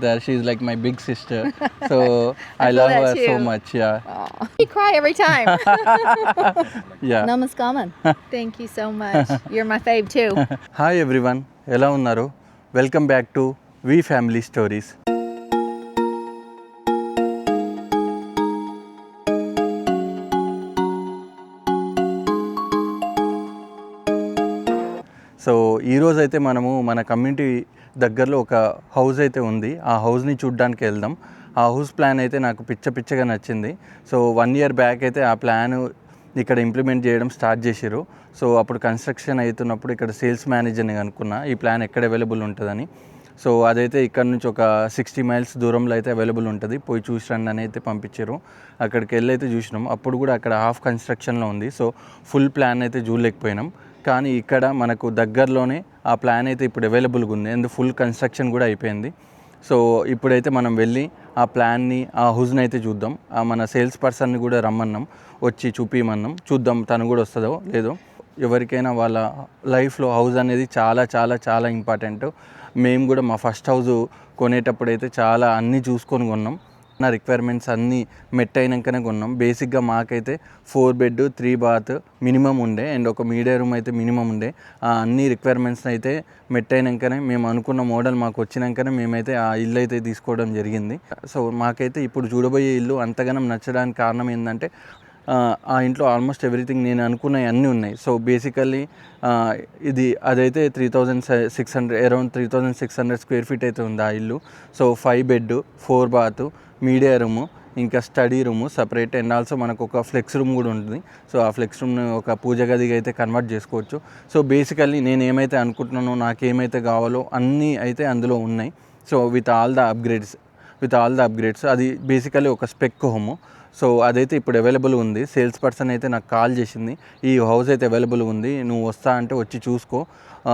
That she's like my big sister, so I love her so much. Yeah. Aw. You cry every time. Yeah. Namaskaman. Thank you so much. You're my fave too. Hi everyone, ఎలా ఉన్నారు? Welcome back to V family stories. So ఈరోజు అయితే మనము మన community దగ్గరలో ఒక house అయితే ఉంది. ఆ హౌస్ని చూడడానికి వెళ్దాం. ఆ హౌస్ ప్లాన్ అయితే నాకు పిచ్చగా నచ్చింది. సో 1 year బ్యాక్ అయితే ఆ ప్లాన్ ఇక్కడ ఇంప్లిమెంట్ చేయడం స్టార్ట్ చేసిర్రు. సో అప్పుడు కన్స్ట్రక్షన్ అవుతున్నప్పుడు ఇక్కడ సేల్స్ మేనేజర్ని కనుక్కున్నా ఈ ప్లాన్ ఎక్కడ అవైలబుల్ ఉంటుందని. సో అదైతే ఇక్కడ నుంచి ఒక 60 miles దూరంలో అయితే అవైలబుల్ ఉంటుంది, పోయి చూసిరండి అని అయితే పంపించారు. అక్కడికి వెళ్ళి అయితే చూసినాం. అప్పుడు కూడా అక్కడ హాఫ్ కన్స్ట్రక్షన్లో ఉంది. సో ఫుల్ ప్లాన్ అయితే చూడలేకపోయినాం. కానీ ఇక్కడ మనకు దగ్గరలోనే ఆ ప్లాన్ అయితే ఇప్పుడు అవైలబుల్గా ఉంది అండ్ ఫుల్ కన్స్ట్రక్షన్ కూడా అయిపోయింది. సో ఇప్పుడైతే మనం వెళ్ళి ఆ ప్లాన్ని ఆ హౌస్ని అయితే చూద్దాం. మన సేల్స్ పర్సన్ని కూడా రమ్మన్నాం, వచ్చి చూపించమన్నాం. చూద్దాం తను కూడా వస్తుందో లేదో. ఎవరికైనా వాళ్ళ లైఫ్లో హౌస్ అనేది చాలా చాలా చాలా ఇంపార్టెంట్. మేము కూడా మా ఫస్ట్ హౌస్ కొనేటప్పుడు అయితే చాలా అన్నీ చూసుకొని కొన్నాం. నా రిక్వైర్మెంట్స్ అన్నీ మెట్ అయినాకనే కొన్నాం. బేసిక్గా మాకైతే 4 bed 3 bath మినిమం ఉండే అండ్ ఒక మీడియా రూమ్ అయితే మినిమం ఉండే. ఆ అన్ని రిక్వైర్మెంట్స్ అయితే మెట్ అయినాకనే, మేము అనుకున్న మోడల్ మాకు వచ్చినాకనే మేమైతే ఆ ఇల్లు అయితే తీసుకోవడం జరిగింది. సో మాకైతే ఇప్పుడు చూడబోయే ఇల్లు అంతగానం నచ్చడానికి కారణం ఏంటంటే ఆ ఇంట్లో ఆల్మోస్ట్ ఎవ్రీథింగ్ నేను అనుకున్నవి అన్నీ ఉన్నాయి. సో బేసికల్లీ అదైతే 3600 అరౌండ్ 3600 square feet అయితే ఉంది ఆ ఇల్లు. So 5 bed 4 bath media room, ఇంకా study room separate and also మనకు ఒక ఫ్లెక్స్ రూమ్ కూడా ఉంటుంది. సో ఆ ఫ్లెక్స్ రూమ్ని ఒక పూజ గదిగా అయితే కన్వర్ట్ చేసుకోవచ్చు. సో బేసికల్లీ నేను ఏమైతే అనుకుంటున్నానో, నాకేమైతే కావాలో అన్నీ అయితే అందులో ఉన్నాయి. So with all the upgrades అది బేసికల్లీ ఒక స్పెక్ హోము. సో అదైతే ఇప్పుడు అవైలబుల్ ఉంది. సేల్స్ పర్సన్ అయితే నాకు కాల్ చేసింది, ఈ హౌస్ అయితే అవైలబుల్ ఉంది, నువ్వు వస్తా అంటే వచ్చి చూసుకో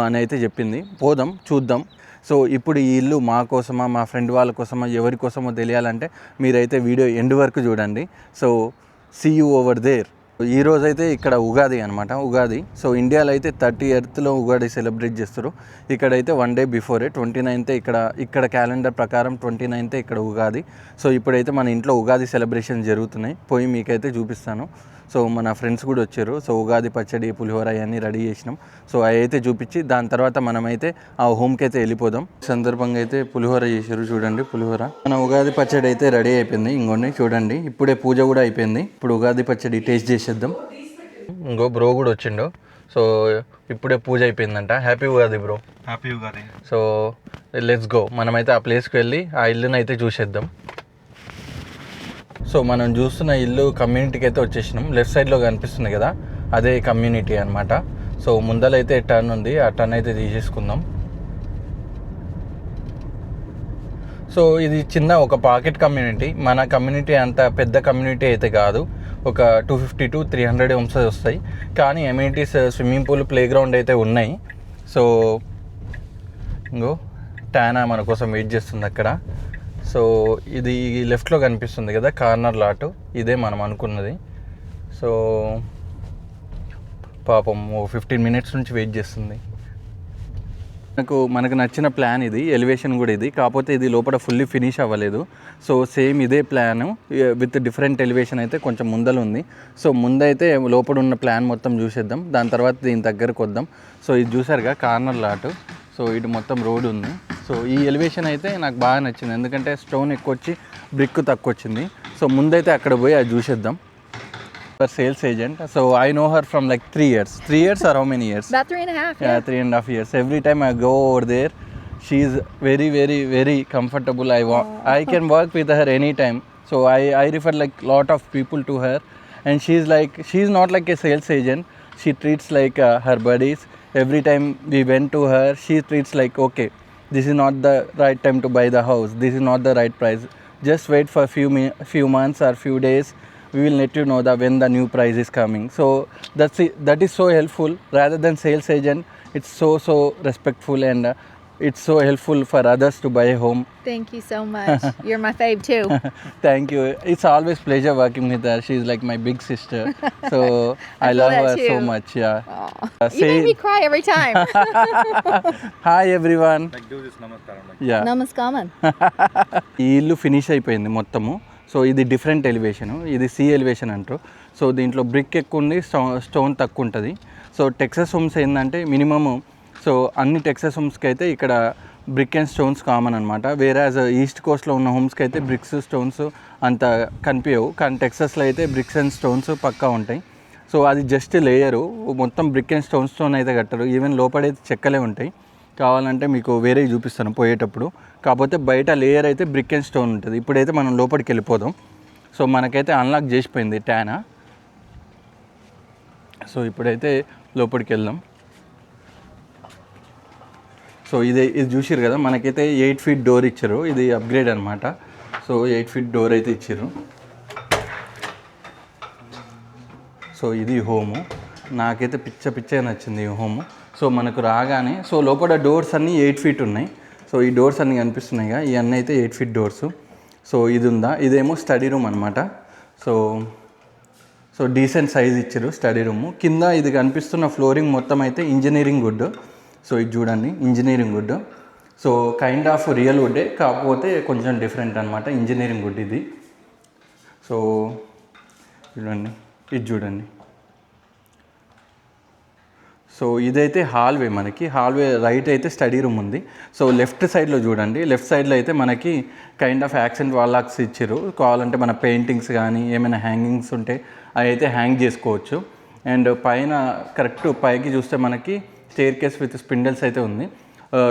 అని అయితే చెప్పింది. పోదాం చూద్దాం. సో ఇప్పుడు ఈ ఇల్లు మా కోసమా, మా ఫ్రెండ్ వాళ్ళ కోసమా, ఎవరి కోసమో తెలియాలంటే మీరైతే వీడియో ఎండ్ వరకు చూడండి. So see you over there. ఈరోజైతే ఇక్కడ ఉగాది అనమాట, ఉగాది. సో ఇండియాలో అయితే 30th ఉగాది సెలబ్రేట్ చేస్తారు. ఇక్కడైతే 1 day బిఫోరే 29th ఇక్కడ క్యాలెండర్ ప్రకారం 29th ఇక్కడ ఉగాది. సో ఇప్పుడైతే మన ఇంట్లో ఉగాది సెలబ్రేషన్ జరుగుతున్నాయి, పోయి మీకైతే చూపిస్తాను. సో మన ఫ్రెండ్స్ కూడా వచ్చారు. సో ఉగాది పచ్చడి, పులిహోర అవన్నీ రెడీ చేసినాం. సో అవి అయితే చూపించి దాని తర్వాత మనమైతే ఆ హోమ్కి అయితే వెళ్ళిపోదాం. సందర్భంగా అయితే పులిహోర చేశారు, చూడండి పులిహోర. మన ఉగాది పచ్చడి అయితే రెడీ అయిపోయింది. ఇంకోండి చూడండి, ఇప్పుడే పూజ కూడా అయిపోయింది. ఇప్పుడు ఉగాది పచ్చడి టేస్ట్ చేసేద్దాం. ఇంకో బ్రో కూడా వచ్చిండు. సో ఇప్పుడే పూజ అయిపోయిందంట. Happy Ugadi bro. Happy Ugadi. So let's go, మనమైతే ఆ ప్లేస్కి వెళ్ళి ఆ ఇల్లుని అయితే చూసేద్దాం. సో మనం చూస్తున్న ఇల్లు కమ్యూనిటీకి అయితే వచ్చేసినాం. లెఫ్ట్ సైడ్లో కనిపిస్తుంది కదా, అదే కమ్యూనిటీ అనమాట. సో ముందలైతే టర్న్ ఉంది, ఆ టర్న్ అయితే తీసేసుకుందాం. సో ఇది చిన్న ఒక పాకెట్ కమ్యూనిటీ. మన కమ్యూనిటీ అంత పెద్ద కమ్యూనిటీ అయితే కాదు, ఒక 250 to 300 homes వస్తాయి. కానీ amenities swimming pool, play ground అయితే ఉన్నాయి. సో ఇంకో టానా మన కోసం వెయిట్ చేస్తుంది అక్కడ. సో ఇది లెఫ్ట్లో కనిపిస్తుంది కదా కార్నర్ లాట్, ఇదే మనం అనుకున్నది. సో పాపం 15 minutes నుంచి వెయిట్ చేస్తుంది. మనకు నచ్చిన ప్లాన్ ఇది, ఎలివేషన్ కూడా ఇది. కాకపోతే ఇది లోపల ఫుల్లీ ఫినిష్ అవ్వలేదు. సో సేమ్ ఇదే ప్లాను విత్ డిఫరెంట్ ఎలివేషన్ అయితే కొంచెం ముందలు ఉంది. సో ముందైతే లోపల ఉన్న ప్లాన్ మొత్తం చూసేద్దాం, దాని తర్వాత దీని దగ్గరకు వద్దాం. సో ఇది చూసారుగా కార్నర్ లాట్. సో ఇటు మొత్తం రోడ్ ఉంది. సో ఈ ఎలివేషన్ అయితే నాకు బాగా నచ్చింది, ఎందుకంటే స్టోన్ ఎక్కువ వచ్చి బ్రిక్ తక్కువ వచ్చింది. సో ముందైతే అక్కడ పోయి అది చూసేద్దాం. Sales agent. So I know her from like 3 years. 3 years or how many years? About 3.5. Yeah, 3.5 years. Every time I go over there, she is very, very, very comfortable. I can work with her anytime. So I refer like lot of people to her, and she's not like a sales agent. She treats like her buddies. Every time we went to her, she treats like, okay, this is not the right time to buy the house, this is not the right price, just wait for few months or few days, we will let you know when the new price is coming. So that is so helpful. Rather than sales agent, it's so respectful, and It's so helpful for others to buy a home. Thank you so much. You're my fave too. Thank you. It's always pleasure working with her. She's like my big sister. So I I feel love that her so too. much. Yeah. Aw. You make me cry every time. Hi everyone. Yeah. Namaskaram. ఈ ఇల్లు finish అయిపోయింది మొత్తము. So ఇది different elevation, ఇది C elevation అంటారు. So దీంట్లో brick ఎక్కువ ఉంది, స్టోన్ తక్కువ ఉంటుంది. సో టెక్సస్ హోమ్స్ ఏంటంటే మినిమమ్, సో అన్ని టెక్సస్ హోమ్స్కి అయితే ఇక్కడ బ్రిక్ అండ్ స్టోన్స్ కామన్ అనమాట. వేరేజ్ ఈస్ట్ కోస్ట్లో ఉన్న హోమ్స్కి అయితే బ్రిక్స్ స్టోన్స్ అంత కనిపించవు, కానీ టెక్సస్లో అయితే బ్రిక్స్ అండ్ స్టోన్స్ పక్కా ఉంటాయి. సో అది జస్ట్ లేయరు, మొత్తం బ్రిక్ అండ్ స్టోన్ అయితే కట్టరు. ఈవెన్ లోపడైతే చెక్కలే ఉంటాయి. కావాలంటే మీకు వేరే చూపిస్తాను పోయేటప్పుడు. కాకపోతే బయట లేయర్ అయితే బ్రిక్ అండ్ స్టోన్ ఉంటుంది. ఇప్పుడైతే మనం లోపలికి వెళ్ళిపోదాం. సో మనకైతే అన్లాక్ చేసిపోయింది ట్యానా. సో ఇప్పుడైతే లోపలికి వెళ్దాం. సో ఇది చూసిర్రు కదా, మనకైతే 8 feet డోర్ ఇచ్చారు. ఇది అప్గ్రేడ్ అనమాట. సో 8 feet డోర్ అయితే ఇచ్చారు. సో ఇది హోము. నాకైతే పిచ్చగా నచ్చింది ఈ హోము. సో మనకు రాగానే, సో లోపల డోర్స్ అన్నీ 8 feet ఉన్నాయి. సో ఈ డోర్స్ అన్నీ కనిపిస్తున్నాయి కదా, ఇవన్నీ అయితే 8 feet డోర్స్. సో ఇది ఉందా, ఇదేమో స్టడీ రూమ్ అనమాట. సో డీసెంట్ సైజ్ ఇచ్చారు స్టడీ రూము. కింద ఇది కనిపిస్తున్న ఫ్లోరింగ్ మొత్తం అయితే ఇంజనీరింగ్ వుడ్. సో ఇది చూడండి, engineering wood. So kind of real వుడ్డే, కాకపోతే కొంచెం డిఫరెంట్ అనమాట, ఇంజనీరింగ్ వుడ్ ఇది. సో చూడండి, ఇది చూడండి. సో ఇదైతే హాల్వే, మనకి హాల్వే రైట్ అయితే స్టడీ రూమ్ ఉంది. సో లెఫ్ట్ సైడ్లో చూడండి, లెఫ్ట్ సైడ్లో అయితే మనకి కైండ్ ఆఫ్ యాక్సెంట్ వాల్లాక్స్ ఇచ్చారు. కావాలంటే మన పెయింటింగ్స్ కానీ ఏమైనా హ్యాంగింగ్స్ ఉంటే అవి అయితే హ్యాంగ్ చేసుకోవచ్చు. అండ్ పైన కరెక్ట్ పైకి చూస్తే మనకి స్టేర్ కేస్ విత్ స్పిండల్స్ అయితే ఉంది.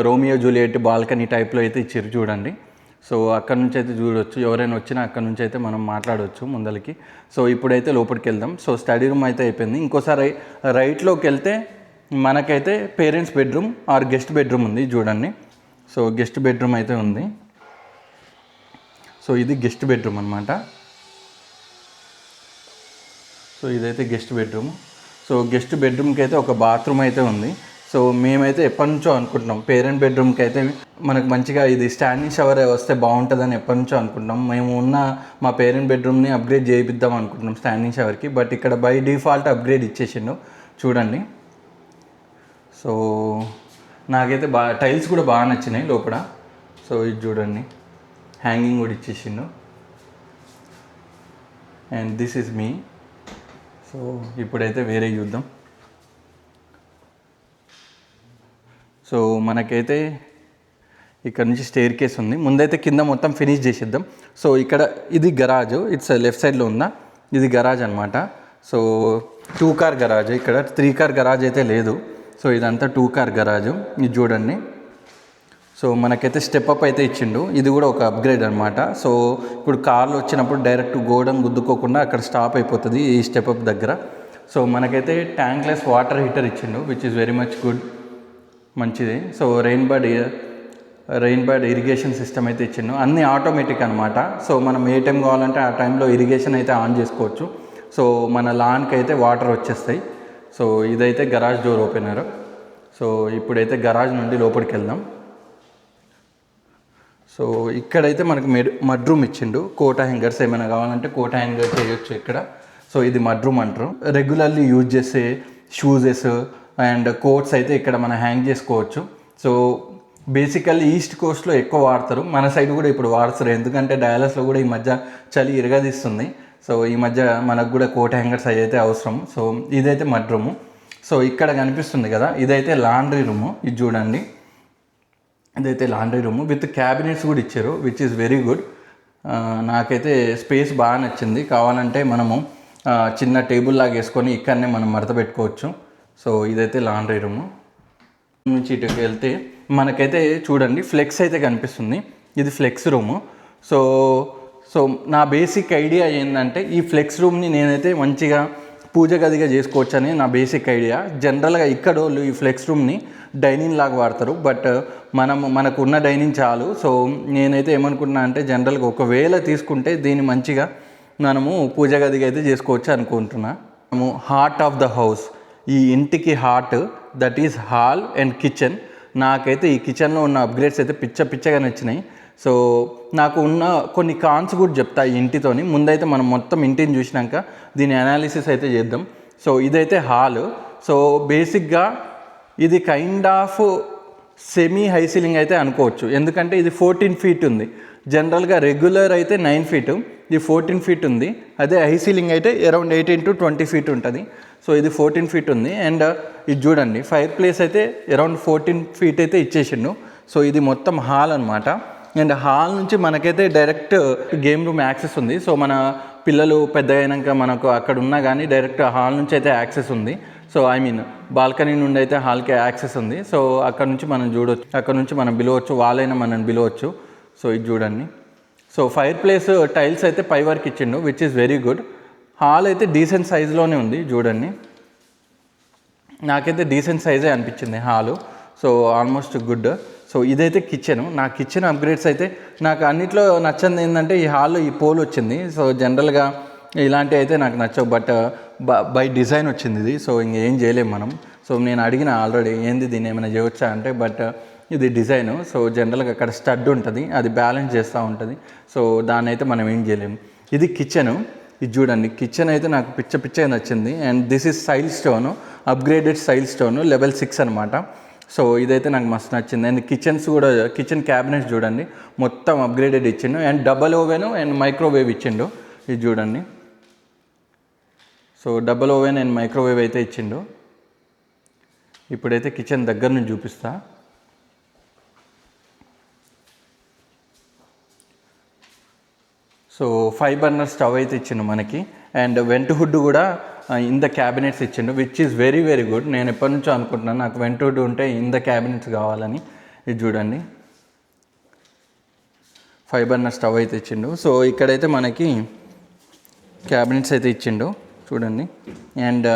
రోమియో జూలియట్ బాల్కనీ టైప్లో అయితే ఇచ్చారు చూడండి. సో అక్కడ నుంచి అయితే చూడవచ్చు, ఎవరైనా వచ్చినా అక్కడ నుంచి అయితే మనం మాట్లాడవచ్చు ముందరికి. సో ఇప్పుడైతే లోపలికి వెళ్దాం. సో స్టడీ రూమ్ అయితే అయిపోయింది. ఇంకోసారి రైట్లోకి వెళ్తే మనకైతే parents bedroom are guest bedroom ఉంది చూడండి. సో గెస్ట్ బెడ్రూమ్ అయితే ఉంది. సో ఇది గెస్ట్ బెడ్రూమ్ అనమాట. సో ఇదైతే గెస్ట్ బెడ్రూమ్. సో గెస్ట్ బెడ్రూమ్కి అయితే ఒక బాత్రూమ్ అయితే ఉంది. సో మేమైతే ఎప్పటి నుంచో అనుకుంటున్నాం పేరెంట్ బెడ్రూమ్కి అయితే మనకు మంచిగా ఇది స్టాండింగ్ షవర్ వస్తే బాగుంటుందని ఎప్పటి నుంచో అనుకుంటున్నాం. మేము ఉన్న మా పేరెంట్ బెడ్రూమ్ని అప్గ్రేడ్ చేయిద్దాం అనుకుంటున్నాం స్టాండింగ్ షవర్కి. బట్ ఇక్కడ బై డిఫాల్ట్ అప్గ్రేడ్ ఇచ్చేసిండు చూడండి. సో నాకైతే టైల్స్ కూడా బాగా నచ్చినాయి లోపల. సో ఇది చూడండి, హ్యాంగింగ్ కూడా ఇచ్చేసిండు. And this is me. So ఇప్పుడైతే వేరే చూద్దాం. సో మనకైతే ఇక్కడ నుంచి స్టేర్ కేస్ ఉంది. ముందైతే కింద మొత్తం ఫినిష్ చేసేద్దాం. సో ఇక్కడ ఇది గరాజ్, ఇట్స్ లెఫ్ట్ సైడ్లో ఉందా, ఇది గరాజ్ అనమాట. సో 2 car గరాజ్, ఇక్కడ 3 car గరాజ్ అయితే లేదు. సో ఇదంతా 2 car గరాజు. ఇది చూడండి. సో మనకైతే స్టెప్ అప్ అయితే ఇచ్చిండు, ఇది కూడా ఒక అప్గ్రేడ్ అనమాట. సో ఇప్పుడు కార్లు వచ్చినప్పుడు డైరెక్ట్ గోడను గుద్దుకోకుండా అక్కడ స్టాప్ అయిపోతుంది ఈ స్టెప్ అప్ దగ్గర. సో మనకైతే ట్యాంక్లెస్ వాటర్ హీటర్ ఇచ్చిండు, which is very much good, మంచిది. So Rain Bird irrigation system అయితే ఇచ్చిండు, అన్నీ ఆటోమేటిక్ అనమాట. సో మనం ఏ టైం కావాలంటే ఆ టైంలో ఇరిగేషన్ అయితే ఆన్ చేసుకోవచ్చు. సో మన లాన్కి అయితే వాటర్ వచ్చేస్తాయి. సో ఇదైతే గరాజ్ డోర్ ఓపెనర్. సో ఇప్పుడైతే గరాజ్ నుండి లోపలికి వెళ్దాం. సో ఇక్కడైతే మనకు మడ్ రూమ్ ఇచ్చిండు. కోటా హ్యాంగర్స్ ఏమైనా కావాలంటే కోటా హ్యాంగర్ చేయొచ్చు ఇక్కడ. సో ఇది మడ్ రూమ్ అంటారు. రెగ్యులర్లీ యూజ్ చేసే షూజెస్ అండ్ కోట్స్ అయితే ఇక్కడ మనం హ్యాంగ్ చేసుకోవచ్చు. సో బేసికల్లీ ఈస్ట్ కోస్ట్లో ఎక్కువ వాడతారు, మన సైడ్ కూడా ఇప్పుడు వాడుతారు. ఎందుకంటే డయాలస్లో కూడా ఈ మధ్య చలి ఇరగదీస్తుంది. సో ఈ మధ్య మనకు కూడా కోట్ హ్యాంగర్స్ అయితే అవసరం. సో ఇదైతే మడ్ రూము. సో ఇక్కడ కనిపిస్తుంది కదా, ఇదైతే లాండ్రీ రూము. ఇది చూడండి, ఇదైతే లాండ్రీ రూము విత్ క్యాబినెట్స్ కూడా ఇచ్చారు, విచ్ ఈస్ వెరీ గుడ్. నాకైతే స్పేస్ బాగా నచ్చింది. కావాలంటే మనము చిన్న టేబుల్ లాగా వేసుకొని ఇక్కడనే మనం మడత పెట్టుకోవచ్చు. సో ఇదైతే లాండ్రీ రూము. నుంచి ఇటుకు వెళ్తే మనకైతే చూడండి ఫ్లెక్స్ అయితే కనిపిస్తుంది, ఇది ఫ్లెక్స్ రూము. సో నా బేసిక్ ఐడియా ఏంటంటే ఈ ఫ్లెక్స్ రూమ్ని నేనైతే మంచిగా పూజ గదిగా చేసుకోవచ్చు అని నా బేసిక్ ఐడియా. జనరల్గా ఇక్కడ వాళ్ళు ఈ ఫ్లెక్స్ రూమ్ని డైనింగ్ లాగా వాడతారు, బట్ మనకు ఉన్న డైనింగ్ చాలు. సో నేనైతే ఏమనుకుంటున్నా అంటే జనరల్గా ఒకవేళ తీసుకుంటే దీన్ని మంచిగా మనము పూజ గదిగా అయితే చేసుకోవచ్చు అనుకుంటున్నా. మనము హార్ట్ ఆఫ్ ద హౌస్, ఈ ఇంటికి heart, that is hall and kitchen. నాకైతే ఈ కిచెన్లో ఉన్న అప్గ్రేడ్స్ అయితే పిచ్చగా నచ్చినాయి. సో నాకు ఉన్న కొన్ని కాన్స్ కూడా చెప్తా ఈ ఇంటితోని. ముందైతే మనం మొత్తం ఇంటిని చూసినాక దీని అనాలిసిస్ అయితే చేద్దాం. సో ఇదైతే హాల్. సో బేసిక్గా ఇది kind of semi high ceiling అయితే అనుకోవచ్చు, ఎందుకంటే ఇది 14 ఫీట్ ఉంది. జనరల్గా రెగ్యులర్ అయితే 9 ఫీట్, ఇది 14 ఫీట్ ఉంది. అదే హై సీలింగ్ అయితే అరౌండ్ 18 to 20 ఫీట్ ఉంటుంది. సో ఇది 14 ఫీట్ ఉంది. అండ్ ఇది చూడండి, ఫైర్ ప్లేస్ అయితే అరౌండ్ 14 ఫీట్ అయితే ఇచ్చేసిండు. సో ఇది మొత్తం హాల్ అనమాట. అండ్ హాల్ నుంచి మనకైతే డైరెక్ట్ గేమ్ రూమ్ యాక్సెస్ ఉంది. సో మన పిల్లలు పెద్ద అయినాక మనకు అక్కడ ఉన్నా కానీ డైరెక్ట్ హాల్ నుంచి అయితే యాక్సెస్ ఉంది. సో ఐ మీన్ బాల్కనీ నుండి అయితే హాల్కి యాక్సెస్ ఉంది. సో అక్కడ నుంచి మనం చూడవచ్చు, అక్కడ నుంచి మనం పిలవచ్చు, వాళ్ళైనా మనం పిలవచ్చు. సో ఇది చూడండి. సో ఫైర్ ప్లేస్ టైల్స్ అయితే పై వరకు ఇచ్చిండు, which is very good. Hall అయితే డీసెంట్ సైజులోనే ఉంది చూడండి. నాకైతే డీసెంట్ సైజే అనిపించింది hall. So almost good. So ఇదైతే కిచెన్. నా కిచెన్ అప్గ్రేడ్స్ అయితే నాకు అన్నిట్లో నచ్చింది ఏంటంటే ఈ హాల్లో ఈ పోల్ వచ్చింది. సో జనరల్గా ఇలాంటివి అయితే నాకు నచ్చవు, బట్ బై డిజైన్ వచ్చింది ఇది. సో ఇంకేం చేయలేము మనం. సో నేను అడిగిన ఆల్రెడీ ఏంది దీన్ని ఏమైనా చేయవచ్చా అంటే, బట్ ఇది డిజైను. సో జనరల్గా అక్కడ స్టడ్ ఉంటుంది, అది బ్యాలెన్స్ చేస్తూ ఉంటుంది. సో దాన్ని అయితే మనం ఏం చేయలేము. ఇది కిచెను. ఇది చూడండి, కిచెన్ అయితే నాకు పిచ్చగా నచ్చింది. And this is Silestone, upgraded Silestone, level 6 అనమాట. సో ఇదైతే నాకు మస్తు నచ్చింది. అండ్ కిచెన్స్ కూడా, కిచెన్ క్యాబినెట్స్ చూడండి మొత్తం అప్గ్రేడెడ్ ఇచ్చిండు. And double oven and microwave ఇచ్చిండు. ఇది చూడండి. So double oven and microwave అయితే ఇచ్చిండు. ఇప్పుడైతే కిచెన్ దగ్గర నుంచి చూపిస్తా. సో 5 బర్నర్ స్టవ్ అయితే ఇచ్చిండు మనకి. అండ్ వెంట్ హుడ్ కూడా ఇన్ ద క్యాబినెట్స్ ఇచ్చిండు, విచ్ ఈస్ వెరీ గుడ్. నేను ఎప్పటి నుంచో అనుకుంటున్నాను నాకు వెంట్ హుడ్ ఉంటే ఇన్ ద క్యాబినెట్స్ కావాలని. ఇది చూడండి, 5 బర్నర్ స్టవ్ అయితే ఇచ్చిండు. సో ఇక్కడైతే మనకి క్యాబినెట్స్ అయితే ఇచ్చిండు చూడండి. అండ్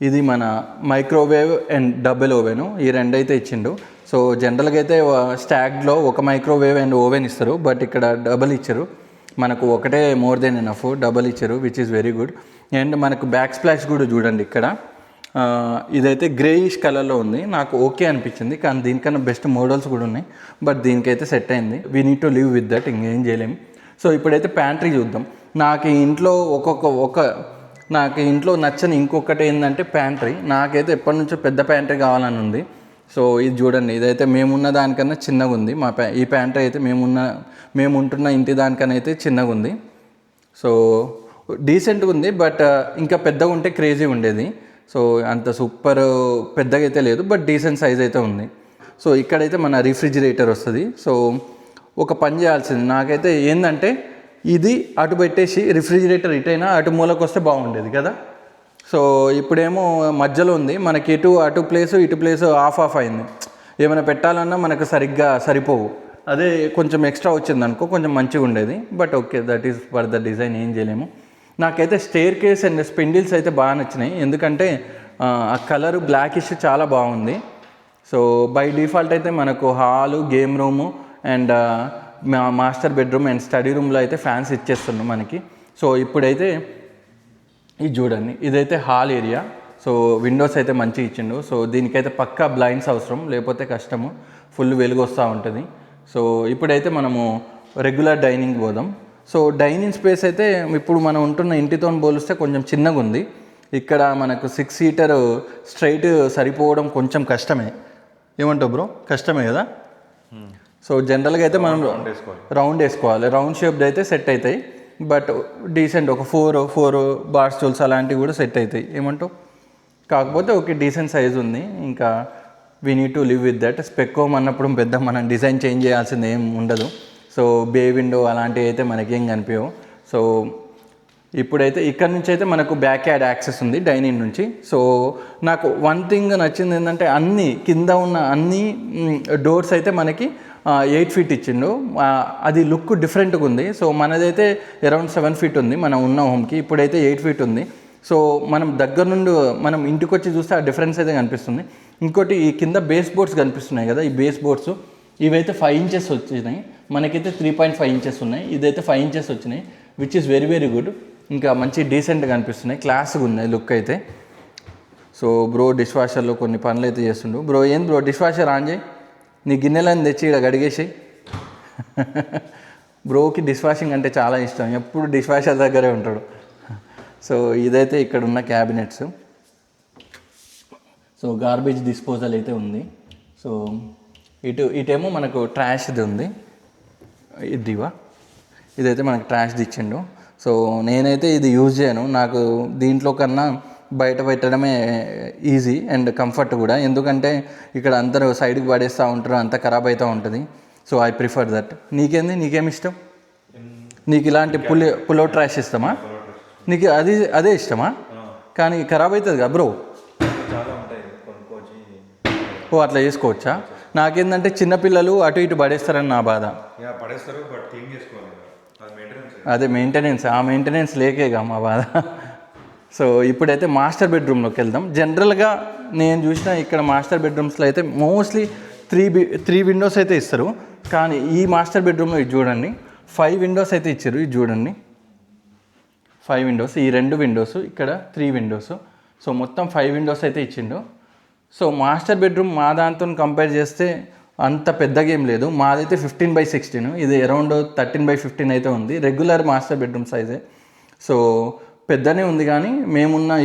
ఇది మన మైక్రోవేవ్ అండ్ డబుల్ ఓవెను, ఈ రెండైతే ఇచ్చిండు. సో జనరల్గా అయితే స్టాగ్లో ఒక మైక్రోవేవ్ అండ్ ఓవెన్ ఇస్తారు, బట్ ఇక్కడ డబల్ ఇచ్చారు మనకు. ఒకటే మోర్ దెన్ ఎనఫ్, డబల్ ఇచ్చారు, which is very good. And మనకు బ్యాక్ స్ప్లాష్ కూడా చూడండి ఇక్కడ. ఇదైతే గ్రేయిష్ కలర్లో ఉంది, నాకు ఓకే అనిపించింది. కానీ దీనికన్నా బెస్ట్ మోడల్స్ కూడా ఉన్నాయి, బట్ దీనికైతే సెట్ అయింది. We need to live with that, ఇంకేం చేయలేము. సో ఇప్పుడైతే ప్యాంట్రీ చూద్దాం. నాకు ఇంట్లో నాకు ఇంట్లో నచ్చని ఇంకొకటి ఏంటంటే ప్యాంట్రీ. నాకైతే ఎప్పటి నుంచో పెద్ద ప్యాంట్రీ కావాలని ఉంది. సో ఇది చూడండి, ఇదైతే మేమున్న దానికన్నా చిన్నగా ఉంది. ఈ ప్యాంట్రీ అయితే మేము ఉంటున్న ఇంటి దానికన్నా అయితే చిన్నగా ఉంది. సో డీసెంట్గా ఉంది, బట్ ఇంకా పెద్దగా ఉంటే క్రేజీ ఉండేది. సో అంత సూపర్ పెద్దగా అయితే లేదు, బట్ డీసెంట్ సైజ్ అయితే ఉంది. సో ఇక్కడైతే మన రిఫ్రిజిరేటర్ వస్తుంది. సో ఒక పని చేయాల్సింది నాకైతే ఏంటంటే, ఇది అటు పెట్టేసి రిఫ్రిజిరేటర్ ఇటైనా అటు మూలకు వస్తే బాగుండేది కదా. సో ఇప్పుడేమో మధ్యలో ఉంది, మనకి అటు ప్లేసు ఇటు ప్లేసు ఆఫ్ అయింది. ఏమైనా పెట్టాలన్నా మనకు సరిగ్గా సరిపోవు. అదే కొంచెం ఎక్స్ట్రా వచ్చింది అనుకో కొంచెం మంచిగా ఉండేది. But okay, that is for the design, ఏం చేయలేము. నాకైతే స్టేర్ కేస్ అండ్ స్పెండిల్స్ అయితే బాగా నచ్చినాయి, ఎందుకంటే ఆ కలరు బ్లాకిష్ చాలా బాగుంది. సో బై డిఫాల్ట్ అయితే మనకు hall, game room and master bedroom and study రూమ్లో అయితే ఫ్యాన్స్ ఇచ్చేస్తున్నాం మనకి. సో ఇప్పుడైతే ఇది చూడండి, ఇదైతే హాల్ ఏరియా. సో విండోస్ అయితే మంచిగా ఇచ్చిండు. సో దీనికైతే పక్కా బ్లైండ్స్ అవసరం, లేకపోతే కష్టము, ఫుల్ వెలుగు వస్తూ ఉంటుంది. సో ఇప్పుడైతే మనము రెగ్యులర్ డైనింగ్ పోదాం. సో డైనింగ్ స్పేస్ అయితే ఇప్పుడు మనం ఉంటున్న ఇంటితో పోలిస్తే కొంచెం చిన్నగా ఉంది. ఇక్కడ మనకు 6 సీటర్ స్ట్రైట్ సరిపోవడం కొంచెం కష్టమే. ఏమంటావు బ్రో, కష్టమే కదా. సో జనరల్గా అయితే మనం రౌండ్ వేసుకోవాలి, రౌండ్ షేప్డ్ అయితే సెట్ అవుతాయి. బట్ డీసెంట్ ఒక 4 బార్ స్టూల్స్ అలాంటివి కూడా సెట్ అవుతాయి. ఏమంటావు? కాకపోతే ఓకే, డీసెంట్ సైజ్ ఉంది. ఇంకా we need to live with that. Spec home అన్నప్పుడు పెద్ద మనం డిజైన్ చేంజ్ చేయాల్సింది ఏం ఉండదు. సో బే విండో అలాంటివి అయితే మనకేం కనిపించవు. సో ఇప్పుడైతే ఇక్కడ నుంచి అయితే మనకు బ్యాక్ యార్డ్ యాక్సెస్ ఉంది డైనింగ్ నుంచి. సో నాకు వన్ థింగ్ నచ్చింది ఏంటంటే, కింద ఉన్న అన్ని డోర్స్ అయితే మనకి 8 ఫీట్ ఇచ్చిండు. అది లుక్ డిఫరెంట్గా ఉంది. సో మనదైతే అరౌండ్ 7 ఫీట్ ఉంది మనం ఉన్న హోమ్కి, ఇప్పుడైతే 8 ఫీట్ ఉంది. సో మనం దగ్గర నుండి మనం ఇంటికి వచ్చి చూస్తే ఆ డిఫరెన్స్ అయితే కనిపిస్తుంది. ఇంకోటి, ఈ కింద బేస్ బోర్డ్స్ కనిపిస్తున్నాయి కదా, ఈ బేస్ బోర్డ్స్ ఇవైతే 5 ఇంచెస్ వచ్చినాయి. మనకైతే 3.5 ఇంచెస్ ఉన్నాయి, ఇదైతే 5 ఇంచెస్ వచ్చినాయి, విచ్ ఈస్ వెరీ గుడ్. ఇంకా మంచి డీసెంట్గా అనిపిస్తున్నాయి, క్లాస్గా ఉన్నాయి లుక్ అయితే. సో బ్రో డిష్ వాషర్లో కొన్ని పనులు అయితే చేస్తుండు. బ్రో ఏం బ్రో డిష్ వాషర్ ఆన్ చేయి, నీ గిన్నెలను తెచ్చి ఇక్కడ గడిగేసి. బ్రోకి డిష్ వాషింగ్ అంటే చాలా ఇష్టం, ఎప్పుడు డిష్ వాషర్ దగ్గరే ఉంటాడు. సో ఇదైతే ఇక్కడ ఉన్న క్యాబినెట్స్. సో గార్బేజ్ డిస్పోజల్ అయితే ఉంది. సో ఇటేమో మనకు ట్రాష్ది ఉంది. ఇదివా ఇదైతే మనకు ట్రాష్ది ఇచ్చిండు. సో నేనైతే ఇది యూజ్ చేయను, నాకు దీంట్లో కన్నా బయట పెట్టడమే ఈజీ అండ్ కంఫర్ట్ కూడా. ఎందుకంటే ఇక్కడ అందరూ సైడ్కి పడేస్తూ ఉంటారు, అంతా ఖరాబ్ అవుతూ ఉంటుంది. So I prefer that. నీకేమి ఇష్టం? నీకు ఇలాంటి పుల్ ట్రాష్ ఇష్టమా? నీకు అదే ఇష్టమా? కానీ ఖరాబ్ అవుతుంది కదా బ్రో. ఓ అట్లా చేసుకోవచ్చా? నాకేంటంటే చిన్నపిల్లలు అటు ఇటు పడేస్తారని నా బాధ. అదే మెయింటెనెన్స్, ఆ మెయింటెనెన్స్ లేకేగా మా బాధ. సో ఇప్పుడైతే మాస్టర్ బెడ్రూమ్లోకి వెళ్దాం. జనరల్గా నేను చూసిన ఇక్కడ మాస్టర్ బెడ్రూమ్స్లో అయితే మోస్ట్లీ త్రీ విండోస్ అయితే ఇస్తారు. కానీ ఈ మాస్టర్ బెడ్రూమ్లో ఇది చూడండి 5 విండోస్ అయితే ఇచ్చారు. ఇది చూడండి 5 విండోస్, ఈ 2 విండోస్, ఇక్కడ 3 విండోస్. సో మొత్తం 5 విండోస్ అయితే ఇచ్చిండు. సో మాస్టర్ బెడ్రూమ్ మా దాంతో కంపేర్ చేస్తే అంత పెద్దగా ఏం లేదు. మాదైతే 15/16, ఇది అరౌండ్ 13/15 అయితే ఉంది. రెగ్యులర్ మాస్టర్ బెడ్రూమ్ సైజే. సో పెద్దనే ఉంది కానీ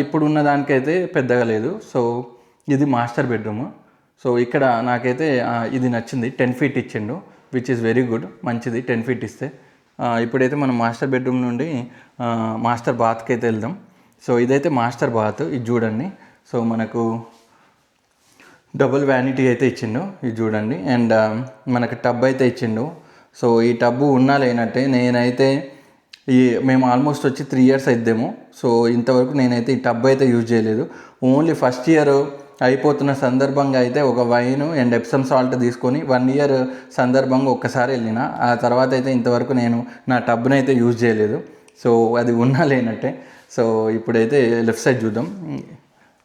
ఇప్పుడున్న దానికైతే పెద్దగా లేదు. సో ఇది మాస్టర్ బెడ్రూమ్. సో ఇక్కడ నాకైతే ఇది నచ్చింది. 10 feet ఇచ్చిండు, విచ్ ఈస్ వెరీ గుడ్, మంచిది 10 feet ఇస్తే. ఇప్పుడైతే మనం మాస్టర్ బెడ్రూమ్ నుండి మాస్టర్ బాత్కి అయితే వెళ్దాం. సో ఇదైతే మాస్టర్ బాత్, ఇది చూడండి. సో మనకు డబుల్ వ్యానిటీ అయితే ఇచ్చిండు, ఇది చూడండి. అండ్ మనకు టబ్ అయితే ఇచ్చిండు. సో ఈ టబ్బు ఉన్నా లేనట్టే. నేనైతే మేము ఆల్మోస్ట్ వచ్చి 3 years అయిద్దేమో. సో ఇంతవరకు నేనైతే ఈ టబ్ అయితే యూజ్ చేయలేదు. ఓన్లీ ఫస్ట్ ఇయర్ అయిపోతున్న సందర్భంగా అయితే ఒక వైన్ అండ్ ఎప్సమ్ సాల్ట్ తీసుకొని 1 year సందర్భంగా ఒక్కసారి వెళ్ళిన. ఆ తర్వాత అయితే ఇంతవరకు నేను నా టబ్ని అయితే యూజ్ చేయలేదు. సో అది ఉన్నా లేనట్టే. సో ఇప్పుడైతే లెఫ్ట్ సైడ్ చూద్దాం.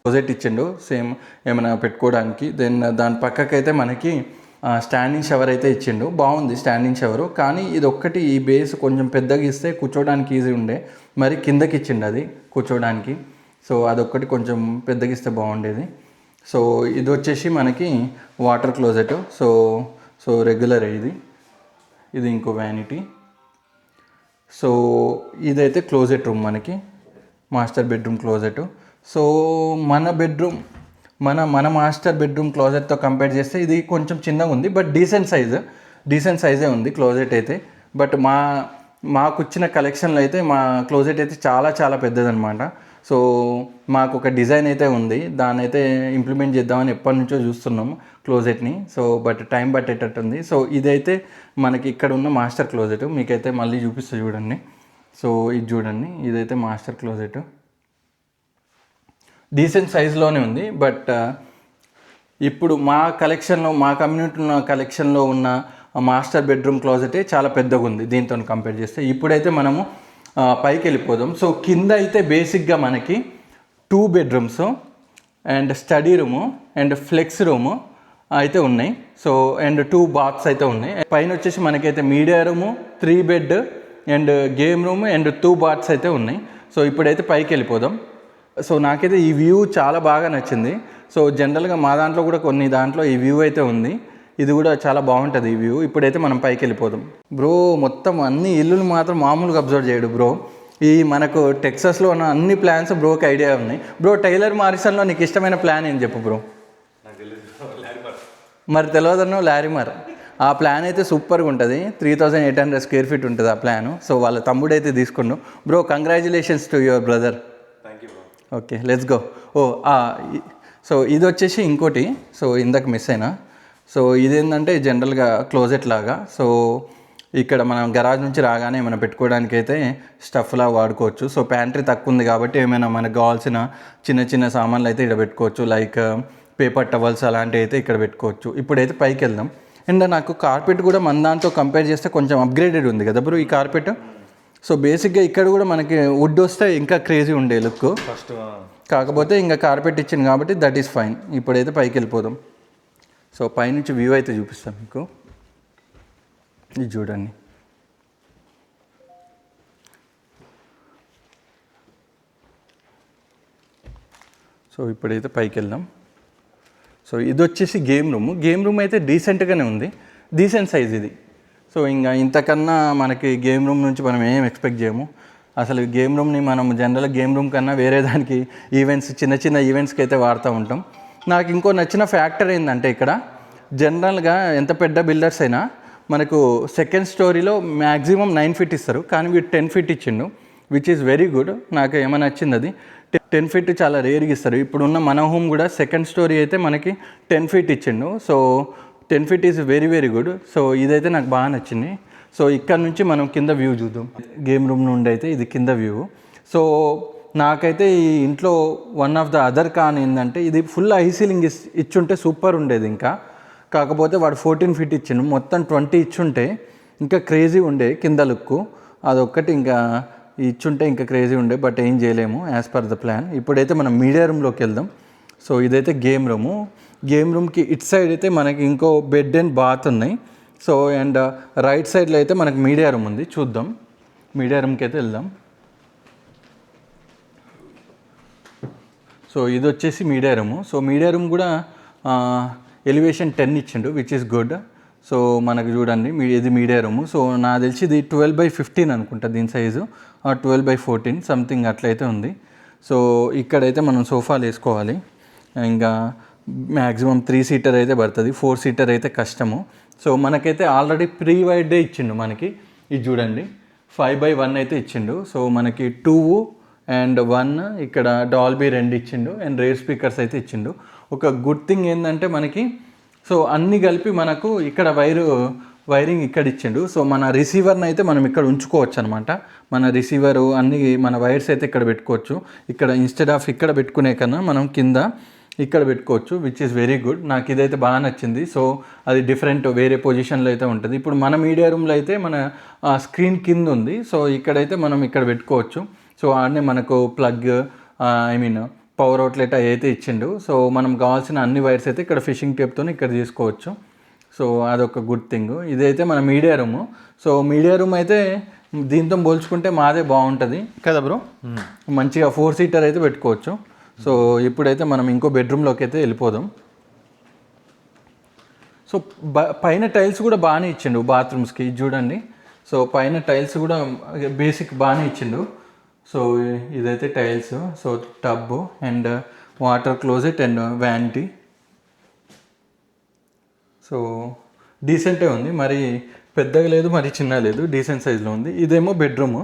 క్లోజెట్ ఇచ్చిండు సేమ్ ఏమైనా పెట్టుకోవడానికి. దెన్ దాని పక్కకైతే మనకి స్టాండింగ్ షవర్ అయితే ఇచ్చిండు. బాగుంది స్టాండింగ్ షవరు. కానీ ఇది ఒక్కటి, ఈ బేస్ కొంచెం పెద్దగా ఇస్తే కూర్చోడానికి ఈజీ ఉండే, మరి కిందకి ఇచ్చిండు అది కూర్చోడానికి. సో అదొక్కటి కొంచెం పెద్దగా ఇస్తే బాగుండేది. సో ఇది వచ్చేసి మనకి వాటర్ క్లోజెట్. సో రెగ్యులర్ ఇది ఇంకో వ్యానిటీ. సో ఇదైతే క్లోజెట్ రూమ్ మనకి, మాస్టర్ బెడ్రూమ్ క్లోజెట్. సో మన మాస్టర్ బెడ్రూమ్ క్లోజెట్తో కంపేర్ చేస్తే ఇది కొంచెం చిన్నగా ఉంది, బట్ డీసెంట్ సైజే ఉంది క్లోజెట్ అయితే. బట్ మాకు వచ్చిన కలెక్షన్లో అయితే మా క్లోజెట్ అయితే చాలా చాలా పెద్దదన్నమాట. సో మాకు ఒక డిజైన్ అయితే ఉంది, దాన్ని అయితే ఇంప్లిమెంట్ చేద్దామని ఎప్పటి నుంచో చూస్తున్నాము క్లోజెట్ని. సో బట్ టైం పట్టేటట్టుంది. సో ఇదైతే మనకి ఇక్కడ ఉన్న మాస్టర్ క్లోజెట్, మీకైతే మళ్ళీ చూపిస్తా చూడండి. సో ఇది చూడండి, ఇదైతే మాస్టర్ క్లోజెట్. డీసెంట్ సైజులోనే ఉంది. బట్ ఇప్పుడు మా కమ్యూనిటీ ఉన్న కలెక్షన్లో ఉన్న మాస్టర్ బెడ్రూమ్ క్లోజెటే చాలా పెద్దగా ఉంది దీంతో కంపేర్ చేస్తే. ఇప్పుడైతే మనము పైకి వెళ్ళిపోదాం. సో కింద అయితే బేసిక్గా మనకి 2 bedrooms and study room and flex room అయితే ఉన్నాయి. సో అండ్ 2 baths అయితే ఉన్నాయి. పైన వచ్చేసి మనకైతే media room, 3 bed and game room and 2 baths అయితే ఉన్నాయి. సో ఇప్పుడైతే పైకి వెళ్ళిపోదాం. సో నాకైతే ఈ వ్యూ చాలా బాగా నచ్చింది. సో జనరల్గా మా దాంట్లో కూడా కొన్ని దాంట్లో ఈ వ్యూ అయితే ఉంది, ఇది కూడా చాలా బాగుంటుంది ఈ వ్యూ. ఇప్పుడైతే మనం పైకి వెళ్ళిపోదాం. బ్రో మొత్తం అన్ని ఇల్లులు మాత్రం మామూలుగా అబ్జర్వ్ చేయడు బ్రో. ఈ మనకు టెక్సాస్లో ఉన్న అన్ని ప్లాన్స్ బ్రోకి ఐడియా ఉన్నాయి. బ్రో టైలర్ మారిసన్లో నీకు ఇష్టమైన ప్లాన్ ఏం చెప్పు బ్రో? మరి తెలియదన్నో లారిమర్. ఆ ప్లాన్ అయితే సూపర్గా ఉంటుంది. 3800 square feet ఉంటుంది ఆ ప్లాను. సో వాళ్ళ తమ్ముడైతే తీసుకున్నాను. Bro congratulations to your brother. Okay let's go. So ఇది వచ్చేసి ఇంకోటి. సో ఇందాక మిస్ అయినా. సో ఇదేంటంటే జనరల్గా క్లోజెట్ లాగా. సో ఇక్కడ మనం గరాజ్ నుంచి రాగానే ఏమైనా పెట్టుకోవడానికి అయితే స్టఫ్లా వాడుకోవచ్చు. సో ప్యాంట్రీ తక్కువ ఉంది కాబట్టి ఏమైనా మనకు కావాల్సిన చిన్న చిన్న సామాన్లు అయితే ఇక్కడ పెట్టుకోవచ్చు. లైక్ పేపర్ టవల్స్ అలాంటివి అయితే ఇక్కడ పెట్టుకోవచ్చు. ఇప్పుడైతే పైకి వెళ్దాం. అండ్ నాకు కార్పెట్ కూడా మన దాంతో కంపేర్ చేస్తే కొంచెం అప్గ్రేడెడ్ ఉంది కదా బ్రో ఈ కార్పెట్. సో బేసిక్గా ఇక్కడ కూడా మనకి వుడ్ వస్తే ఇంకా క్రేజీ ఉండే లుక్ ఫస్ట్. కాకపోతే ఇంకా కార్పెట్ ఇచ్చింది కాబట్టి దట్ ఈస్ ఫైన్. ఇప్పుడైతే పైకి వెళ్ళిపోదాం. సో పైనుంచి వ్యూ అయితే చూపిస్తాను మీకు, ఇది చూడండి. సో సో ఇప్పుడైతే పైకి వెళ్దాం. సో ఇది వచ్చేసి గేమ్ రూమ్ అయితే డీసెంట్గానే ఉంది, డీసెంట్ సైజ్ ఇది. సో ఇంకా ఇంతకన్నా మనకి గేమ్ రూమ్ నుంచి మనం ఏం ఎక్స్పెక్ట్ చేయము. అసలు గేమ్ రూమ్ని మనం జనరల్గా గేమ్ రూమ్ కన్నా వేరే దానికి ఈవెంట్స్, చిన్న చిన్న ఈవెంట్స్కి అయితే వాడుతూ ఉంటాం. నాకు ఇంకో నచ్చిన ఫ్యాక్టర్ ఏంటంటే ఇక్కడ జనరల్గా ఎంత పెద్ద బిల్డర్స్ అయినా మనకు సెకండ్ స్టోరీలో మ్యాక్సిమం 9 feet ఇస్తారు, కానీ వీడు 10 feet ఇచ్చిండు, విచ్ ఈస్ వెరీ గుడ్. నాకు ఏమైనా నచ్చింది అది. 10 feet చాలా రేర్గా ఇస్తారు. ఇప్పుడున్న మన హోమ్ కూడా సెకండ్ స్టోరీ అయితే మనకి 10 feet ఇచ్చిండు. So 10 feet is very very good. So ఇదైతే నాకు బాగా నచ్చింది. సో ఇక్కడ నుంచి మనం కింద వ్యూ చూద్దాం. గేమ్ రూమ్ నుండి అయితే ఇది కింద వ్యూ. సో నాకైతే ఈ ఇంట్లో వన్ ఆఫ్ ద అదర్ కాన్ ఏంటంటే ఇది ఫుల్ హై సీలింగ్ ఇచ్చుంటే సూపర్ ఉండేది. ఇంకా కాకపోతే వాడు 14 feet ఇచ్చిండు, మొత్తం 20 ఇచ్చుంటే ఇంకా క్రేజీ ఉండే కింద లుక్కు. అదొక్కటి ఇంకా ఇచ్చుంటే ఇంకా క్రేజీ ఉండే, బట్ ఏం చేయలేము యాజ్ పర్ ద ప్లాన్. ఇప్పుడైతే మనం మీడియా రూమ్లోకి వెళ్దాం. సో ఇదైతే గేమ్ రూము. గేమ్ రూమ్కి ఇట్ సైడ్ అయితే మనకి ఇంకో బెడ్ అండ్ బాత్ ఉన్నాయి. సో అండ్ రైట్ సైడ్లో అయితే మనకి మీడియా రూమ్ ఉంది. చూద్దాం, మీడియా రూమ్కి అయితే వెళ్దాం. సో ఇది వచ్చేసి media room. So media room కూడా ఎలివేషన్ 10 ఇచ్చిండు, విచ్ ఈస్ గుడ్. సో మనకు చూడండి ఇది మీడియా రూము. సో నాకు తెలిసి ఇది 12/15 అనుకుంటా దీని సైజు, 12/14 సంథింగ్ అట్లయితే ఉంది. సో ఇక్కడైతే మనం సోఫాలు వేసుకోవాలి. ఇంకా మ్యాక్సిమం 3 seater అయితే పడుతుంది, 4 seater అయితే కష్టము. సో మనకైతే ఆల్రెడీ ప్రీ వైడ్డే ఇచ్చిండు మనకి. ఇది చూడండి 5/1 అయితే ఇచ్చిండు. సో మనకి 2 and 1 ఇక్కడ డాల్బీ 2 ఇచ్చిండు అండ్ రేర్ స్పీకర్స్ అయితే ఇచ్చిండు. ఒక గుడ్ థింగ్ ఏంటంటే మనకి సో అన్నీ కలిపి మనకు ఇక్కడ వైరింగ్ ఇక్కడ ఇచ్చిండు. సో మన రిసీవర్ని అయితే మనం ఇక్కడ ఉంచుకోవచ్చు అనమాట. మన రిసీవరు అన్ని మన వైర్స్ అయితే ఇక్కడ పెట్టుకోవచ్చు. ఇక్కడ ఇన్స్టెడ్ ఆఫ్ ఇక్కడ పెట్టుకునే కన్నా మనం కింద ఇక్కడ పెట్టుకోవచ్చు, విచ్ ఈస్ వెరీ గుడ్. నాకు ఇదైతే బాగా నచ్చింది. సో అది డిఫరెంట్ వేరే పొజిషన్లో అయితే ఉంటుంది. ఇప్పుడు మన మీడియా రూమ్లో అయితే మన స్క్రీన్ కింద ఉంది. సో ఇక్కడైతే మనం ఇక్కడ పెట్టుకోవచ్చు. సో ఆడనే మనకు ప్లగ్ పవర్ అవుట్లెట్ అయితే ఇచ్చిండు. సో మనం కావాల్సిన అన్ని వైర్స్ అయితే ఇక్కడ ఫిషింగ్ టేప్తో ఇక్కడ తీసుకోవచ్చు. సో అదొక గుడ్ థింగ్. ఇదైతే మన media room. So media room అయితే దీంతో పోల్చుకుంటే మాదే బాగుంటుంది కదా బ్రో. మంచిగా 4 seater అయితే పెట్టుకోవచ్చు. సో ఇప్పుడైతే మనం ఇంకో బెడ్రూమ్లోకి అయితే వెళ్ళిపోదాం. సో పైన టైల్స్ కూడా బాగానే ఇచ్చిండు బాత్రూమ్స్కి, చూడండి. సో పైన టైల్స్ కూడా బేసిక్ బాగానే ఇచ్చిండు. సో ఇదైతే tiles. So tub and water closet and vanity. So డీసెంటే ఉంది, మరి పెద్దగా లేదు మరి చిన్న లేదు, డీసెంట్ సైజులో ఉంది. ఇదేమో బెడ్రూము.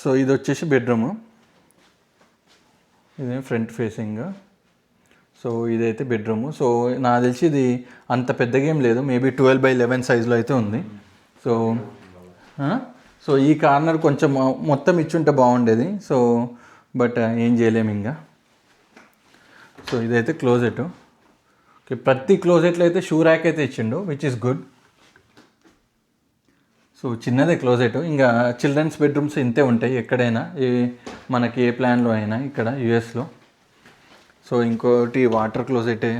సో ఇది వచ్చేసి బెడ్రూము, ఇదేమో ఫ్రంట్ ఫేసింగ్. సో ఇదైతే బెడ్రూము. సో నాకు తెలిసి ఇది అంత పెద్దగా ఏం లేదు, మేబీ 12/11 సైజులో అయితే ఉంది. సో సో ఈ కార్నర్ కొంచెం మొత్తం ఇచ్చుంటే బాగుండేది. సో బట్ ఏం చేయలేము ఇంకా. సో ఇదైతే క్లోజెట్. ఓకే, ప్రతి క్లోజెట్లో అయితే షూ ర్యాక్ అయితే ఇచ్చిండు, విచ్ ఈస్ గుడ్. సో చిన్నదే క్లోజెట్. ఇంకా చిల్డ్రన్స్ బెడ్రూమ్స్ ఇంతే ఉంటాయి ఎక్కడైనా, మనకి ఏ ప్లాన్లో అయినా ఇక్కడ యూఎస్లో. సో ఇంకోటి వాటర్ క్లోజెట్,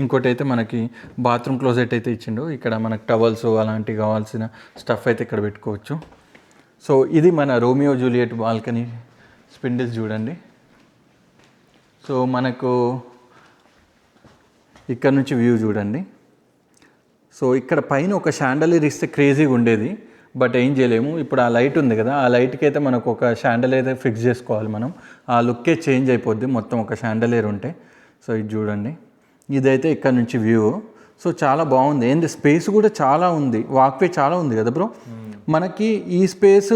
ఇంకోటి అయితే మనకి బాత్రూమ్ క్లోజెట్ అయితే ఇచ్చిండు. ఇక్కడ మనకు టవల్స్ అలాంటివి కావాల్సిన స్టఫ్ అయితే ఇక్కడ పెట్టుకోవచ్చు. సో ఇది మన రోమియో జూలియట్ బాల్కనీ స్పిండిల్స్ చూడండి. సో మనకు ఇక్కడ నుంచి వ్యూ చూడండి. సో ఇక్కడ పైన ఒక షాండలియర్ ఇస్తే క్రేజీగా ఉండేది, బట్ ఏం చేయలేము. ఇప్పుడు ఆ లైట్ ఉంది కదా, ఆ లైట్కి అయితే మనకు ఒక షాండలియర్ అయితే ఫిక్స్ చేసుకోవాలి మనం. ఆ లుక్కే చేంజ్ అయిపోద్ది మొత్తం ఒక షాండలియర్ ఉంటే. సో ఇది చూడండి, ఇదైతే ఇక్కడ నుంచి వ్యూ. సో చాలా బాగుంది. ఏంది స్పేస్ కూడా చాలా ఉంది, వాక్వే చాలా ఉంది కదా బ్రో. మనకి ఈ స్పేస్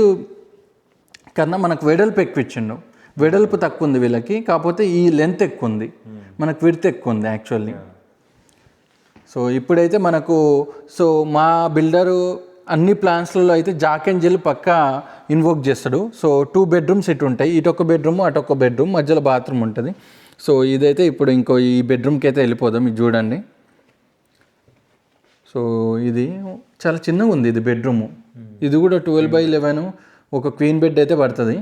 కన్నా మనకు వెడల్పు ఎక్కువ ఇచ్చిండు. వెడల్పు తక్కువ ఉంది వీళ్ళకి, కాకపోతే ఈ లెంత్ ఎక్కువ ఉంది, మనకు విడ్త్ ఎక్కువ ఉంది యాక్చువల్లీ. సో ఇప్పుడైతే మనకు సో మా బిల్డరు అన్ని ప్లాన్స్లలో అయితే జాక్ అండ్ జిల్ పక్కా ఇన్వోక్ చేస్తాడు. సో 2 bedrooms ఇటు ఉంటాయి, ఇటొక బెడ్రూమ్ అటొక బెడ్రూమ్, మధ్యలో బాత్రూమ్ ఉంటుంది. సో ఇదైతే ఇప్పుడు ఇంకో ఈ బెడ్రూమ్కి అయితే వెళ్ళిపోదాం. ఇది చూడండి. సో ఇది చాలా చిన్నగా ఉంది ఇది బెడ్రూము. ఇది కూడా 12/11, ఒక క్వీన్ బెడ్ అయితే పడుతుంది.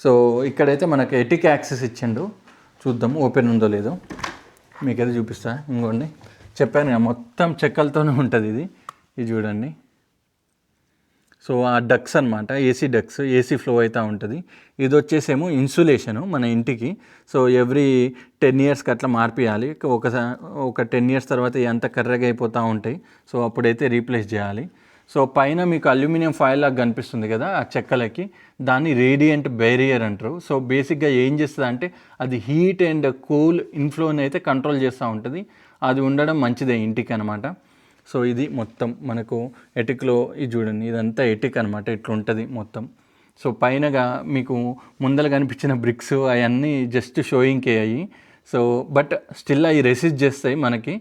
సో ఇక్కడైతే మనకి ఎటిక్ యాక్సెస్ ఇచ్చిండు. చూద్దాం ఓపెన్ ఉందో లేదో, మీకైతే చూపిస్తా. ఇంకోండి చెప్పాను కదా మొత్తం చెక్కలతోనే ఉంటుంది ఇది. ఇది చూడండి. సో ఆ డక్స్ అనమాట, ఏసీ డక్స్, ఏసీ ఫ్లో అవుతూ ఉంటుంది. ఇది వచ్చేసేమో ఇన్సులేషను మన ఇంటికి. సో ఎవ్రీ 10 ఇయర్స్కి అట్లా మార్పియాలి. ఒక 10 ఇయర్స్ తర్వాత ఎంత కర్రగా అయిపోతూ ఉంటాయి. సో అప్పుడైతే రీప్లేస్ చేయాలి. సో పైన మీకు అల్యూమినియం ఫాయిల్ లాగా కనిపిస్తుంది కదా ఆ చెక్కలకి, దాన్ని రేడియంట్ బ్యారియర్ అంటారు. సో బేసిక్గా ఏం చేస్తుంది అంటే అది హీట్ అండ్ కూల్ ఇన్ఫ్లోని అయితే కంట్రోల్ చేస్తూ ఉంటుంది. అది ఉండడం మంచిదే ఇంటికి అనమాట. సో ఇది మొత్తం మనకు ఎటిక్లో ఇది చూడండి, ఇదంతా ఎటిక్ అనమాట, ఇట్లా ఉంటుంది మొత్తం. సో పైనగా మీకు ముందర కనిపించిన బ్రిక్స్ అవన్నీ జస్ట్ షోయింగ్కే అయ్యి. సో బట్ స్టిల్ అవి రెసిస్ట్ చేస్తాయి మనకి.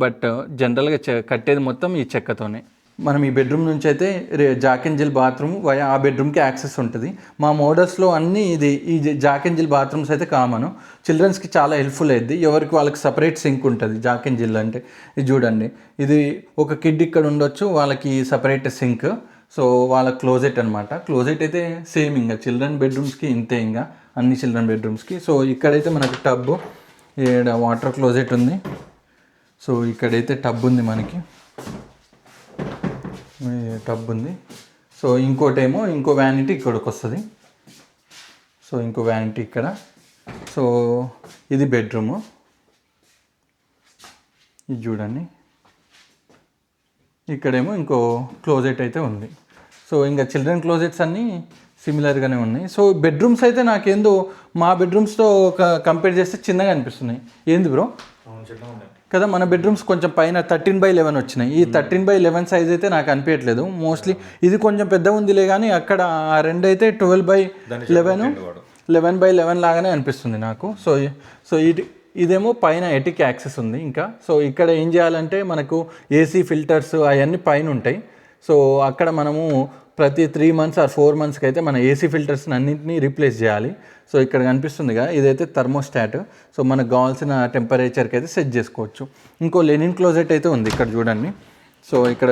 బట్ జనరల్గా కట్టేది మొత్తం ఈ చెక్కతోనే. మనం ఈ బెడ్రూమ్ నుంచి అయితే జాక్ అండ్ జిల్ బాత్రూమ్ వయా ఆ బెడ్రూమ్కి యాక్సెస్ ఉంటుంది. మా మోడల్స్లో అన్నీ ఈ జాక్ అండ్ జిల్ బాత్రూమ్స్ అయితే కామను. చిల్డ్రన్స్కి చాలా హెల్ప్ఫుల్ అయ్యింది. ఎవరికి వాళ్ళకి సపరేట్ సింక్ ఉంటుంది జాక్ అండ్ జిల్ అంటే. ఇది చూడండి, ఇది ఒక కిడ్ ఇక్కడ ఉండొచ్చు, వాళ్ళకి సపరేట్ సింక్. సో వాళ్ళ క్లోజెట్ అనమాట. క్లోజెట్ అయితే సేమ్ ఇంకా చిల్డ్రన్ బెడ్రూమ్స్కి ఇంతే, ఇంకా అన్ని చిల్డ్రన్ బెడ్రూమ్స్కి. సో ఇక్కడైతే మనకి టబ్, ఇక్కడ వాటర్ క్లోజెట్ ఉంది. సో ఇక్కడైతే టబ్ ఉంది, మనకి టబ్ ఉంది. సో ఇంకోటేమో ఇంకో వ్యానిటీ ఇక్కడికి వస్తుంది. సో ఇంకో వ్యానిటీ ఇక్కడ. సో ఇది బెడ్రూము, ఇది చూడండి. ఇక్కడేమో ఇంకో క్లోజెట్ అయితే ఉంది. సో ఇంకా చిల్డ్రన్ క్లోజెట్స్ అన్నీ సిమిలర్గానే ఉన్నాయి. సో బెడ్రూమ్స్ అయితే నాకేందో మా బెడ్రూమ్స్తో కంపేర్ చేస్తే చిన్నగా అనిపిస్తున్నాయి. ఏంది బ్రో కదా, మన బెడ్రూమ్స్ కొంచెం పైన 13/11 వచ్చినాయి. ఈ 13/11 సైజ్ అయితే నాకు అనిపించట్లేదు. మోస్ట్లీ ఇది కొంచెం పెద్ద ఉందిలే, కానీ అక్కడ ఆ రెండు అయితే 12/11, 11/11 లాగానే అనిపిస్తుంది నాకు. సో ఇదేమో పైన ఎటిక్ యాక్సెస్ ఉంది ఇంకా. సో ఇక్కడ ఏం చేయాలంటే మనకు ఏసీ ఫిల్టర్స్ అవన్నీ పైన ఉంటాయి. సో అక్కడ మనము ప్రతి 3 months ఆర్ 4 monthsకి అయితే మన ఏసీ ఫిల్టర్స్ని అన్నింటినీ రీప్లేస్ చేయాలి. సో ఇక్కడ కనిపిస్తుందిగా, ఇదైతే థర్మోస్టాట్. సో మనకు కావాల్సిన టెంపరేచర్కి అయితే సెట్ చేసుకోవచ్చు. ఇంకో లెనిన్ క్లోజెట్ అయితే ఉంది ఇక్కడ చూడండి. సో ఇక్కడ